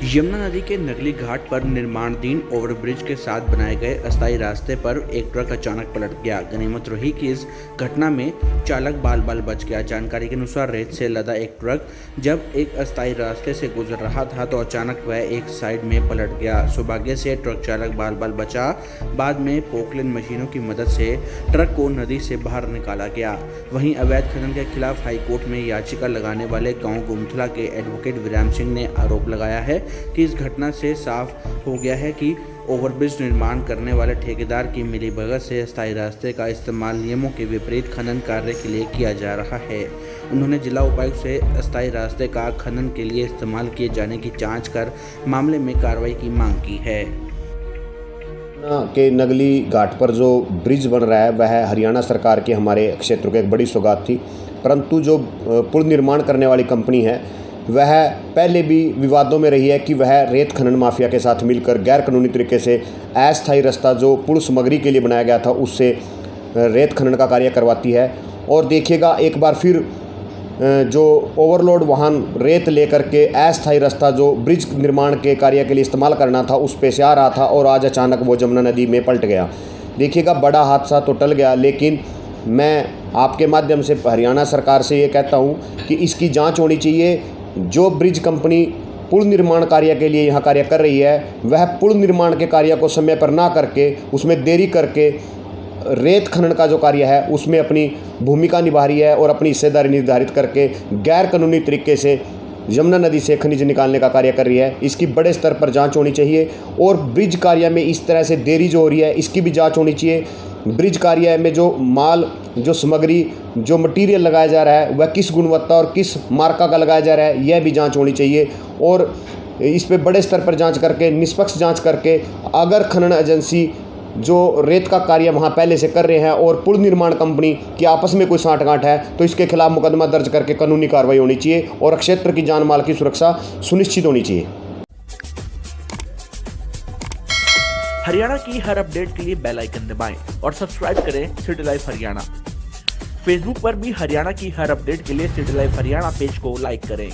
यमुना नदी के नगली घाट पर निर्माणाधीन ओवरब्रिज के साथ बनाए गए अस्थायी रास्ते पर एक ट्रक अचानक पलट गया। गनीमत रही कि इस घटना में चालक बाल बाल बच गया। जानकारी के अनुसार रेत से लदा एक ट्रक जब एक अस्थायी रास्ते से गुजर रहा था तो अचानक वह एक साइड में पलट गया। सौभाग्य से ट्रक चालक बाल बाल बचा। बाद में पोकलेन मशीनों की मदद से ट्रक को नदी से बाहर निकाला गया। वहीं अवैध खनन के खिलाफ हाईकोर्ट में याचिका लगाने वाले गाँव गुमथला के एडवोकेट वीराम सिंह ने आरोप लगाया है कि इस घटना से साफ हो गया है कि ओवरब्रिज निर्माण करने वाले ठेकेदार की मिलीभगत से अस्थायी रास्ते का इस्तेमाल नियमों के विपरीत खनन कार्य के लिए किया जा रहा है। उन्होंने जिला उपायुक्त से अस्थायी रास्ते का खनन के लिए इस्तेमाल किए जाने की जांच कर मामले में कार्रवाई की मांग की है। के नगली घाट पर जो ब्रिज बन रहा है वह हरियाणा सरकार के हमारे क्षेत्र को एक बड़ी सौगात थी, परंतु जो पुल निर्माण करने वाली कंपनी है वह पहले भी विवादों में रही है कि वह रेत खनन माफिया के साथ मिलकर गैर कानूनी तरीके से अस्थायी रास्ता जो पुल सामग्री के लिए बनाया गया था उससे रेत खनन का कार्य करवाती है। और देखिएगा एक बार फिर जो ओवरलोड वाहन रेत लेकर के अस्थायी रास्ता जो ब्रिज निर्माण के कार्य के लिए इस्तेमाल करना था उस पे से आ रहा था और आज अचानक वो जमुना नदी में पलट गया। देखिएगा बड़ा हादसा तो टल गया, लेकिन मैं आपके माध्यम से हरियाणा सरकार से ये कहता हूँ कि इसकी जांच होनी चाहिए। जो ब्रिज कंपनी पुल निर्माण कार्य के लिए यहाँ कार्य कर रही है वह पुल निर्माण के कार्य को समय पर ना करके उसमें देरी करके रेत खनन का जो कार्य है उसमें अपनी भूमिका निभा रही है और अपनी हिस्सेदारी निर्धारित करके गैर कानूनी तरीके से यमुना नदी से खनिज निकालने का कार्य कर रही है। इसकी बड़े स्तर पर जांच होनी चाहिए और ब्रिज कार्य में इस तरह से देरी जो हो रही है इसकी भी जांच होनी चाहिए। ब्रिज कार्य में जो माल, जो सामग्री, जो मटेरियल लगाया जा रहा है वह किस गुणवत्ता और किस मार्का का लगाया जा रहा है यह भी जांच होनी चाहिए। और इस पे बड़े स्तर पर जांच करके, निष्पक्ष जांच करके, अगर खनन एजेंसी जो रेत का कार्य वहां पहले से कर रहे हैं और पुल निर्माण कंपनी की आपस में कोई साठगांठ है तो इसके खिलाफ मुकदमा दर्ज करके कानूनी कार्रवाई होनी चाहिए और क्षेत्र की जान माल की सुरक्षा सुनिश्चित होनी चाहिए। हरियाणा की हर अपडेट के लिए बेल आइकन दबाएं और सब्सक्राइब करें सिटी लाइव हरियाणा। फेसबुक पर भी हरियाणा की हर अपडेट के लिए सिटी लाइव हरियाणा पेज को लाइक करें।